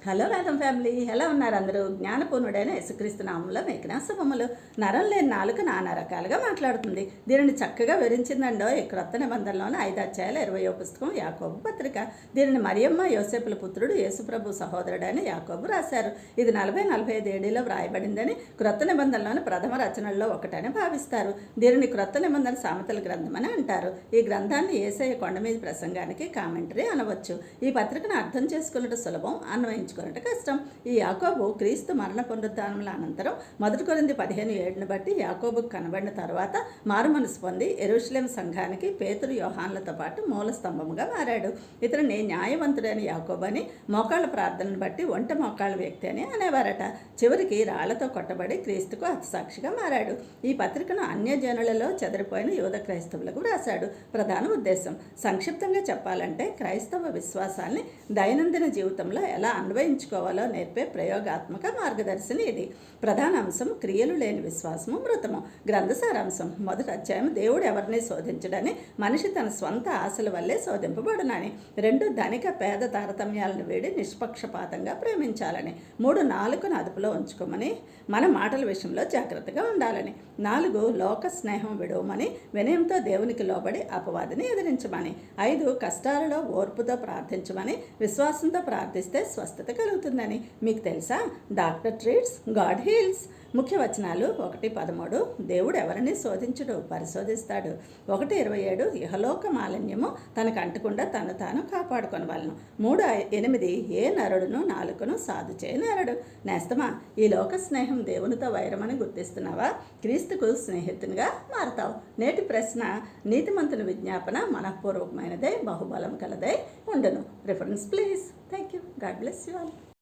Hello వేదం family, ఎలా ఉన్నారు అందరూ? జ్ఞానపూర్ణుడైన యేసుక్రీస్తు నామంలో మీకు నా శుభములు. నరం లేని నాలుక నానా రకాలుగా మాట్లాడుతుంది. దీనిని చక్కగా వివరించిందండో ఈ క్రొత్త నిబంధనలోని 5 అధ్యాయాల 20వ పుస్తకం యాకోబు పత్రిక. దీనిని మరియమ్మ యోసేపుల పుత్రుడు యేసుప్రభు సహోదరుడైన యాకోబు రాశారు. ఇది 40-45 ఏడీలో వ్రాయబడిందని క్రొత్త నిబంధనలోని ప్రథమ రచనల్లో ఒకటని భావిస్తారు. దీనిని క్రొత్త నిబంధన సామెతల గ్రంథం అని అంటారు. ఈ గ్రంథాన్ని యేసయ్య కొండ మీద ప్రసంగానికి కామెంటరీ అనవచ్చు. ఈ పత్రికను అర్థం చేసుకున్నట్టు సులభం, అన్వయించుకున్నట్టు కష్టం. ఈ యాకోబు క్రీస్తు మరణ పునరుద్ధానముల అనంతరం 1 కొరింథీ 15:7ను బట్టి యాకోబుకు కనబడిన తర్వాత మారు మనసు పొంది యెరూషలేము సంఘానికి పేతురు యోహాన్లతో పాటు మూల స్తంభముగా మారాడు. ఇతరుని న్యాయవంతుడైన యాకోబు అని, మోకాళ్ళ ప్రార్థనను బట్టి ఒంట మోకాళ్ళ వ్యక్తి అని అనేవారట. చివరికి రాళ్లతో కొట్టబడి క్రీస్తుకు హతసాక్షిగా మారాడు. ఈ పత్రికను అన్యజనులలో చెదిరిపోయిన యూద క్రైస్తవులకు రాశాడు. ప్రధాన ఉద్దేశం సంక్షిప్తంగా చెప్పాలంటే క్రైస్తవ విశ్వాసాన్ని దైనందిన జీవితంలో ఎలా అన్వయించుకోవాలో నేర్పే ప్రయోగాత్మక మార్గదర్శిని ఇది. ప్రధాన అంశం క్రియలు లేని విశ్వాసము మృతము. గ్రంథ సారాంశం 1వ అధ్యాయం దేవుడు ఎవరిని శోధించడని, మనిషి తన స్వంత ఆశల వల్లే శోధింపబడునని. 2 ధనిక పేద తారతమ్యాలను వీడి నిష్పక్షపాతంగా ప్రేమించాలని. 3 నాలుకను అదుపులో ఉంచుకోమని, మన మాటల విషయంలో జాగ్రత్తగా ఉండాలని. 4 లోక స్నేహం విడవమని, వినయంతో దేవునికి లోబడి అపవాదిని ఎదిరించమని. 5 కష్టాలలో ఓర్పుతో ప్రార్థించమని, విశ్వాసంతో ప్రార్థిస్తే స్వస్థత కలుగుతుందని. మీకు తెలుసా, డాక్టర్ ట్రీట్స్, గాడ్ హీల్స్. ముఖ్య వచనాలు 1:13 దేవుడు ఎవరిని శోధించుడు, పరిశోధిస్తాడు. 1:27 ఇహలోక మాలిన్యము తనకు అంటకుండా తను తాను కాపాడుకొనవలను. 3:8 ఏ నరుడును నాలుకను సాధు చేయనేరడు. నేస్తమా, ఈ లోక స్నేహం దేవునితో వైరమని గుర్తిస్తున్నావా? క్రీస్తుకు స్నేహితునిగా మారతావు. నేటి ప్రశ్న, నీతిమంతుని విజ్ఞాపన మనఃపూర్వకమైనదే, బహుబలం కలదై ఉండును. Reference please. Thank you. God bless you all.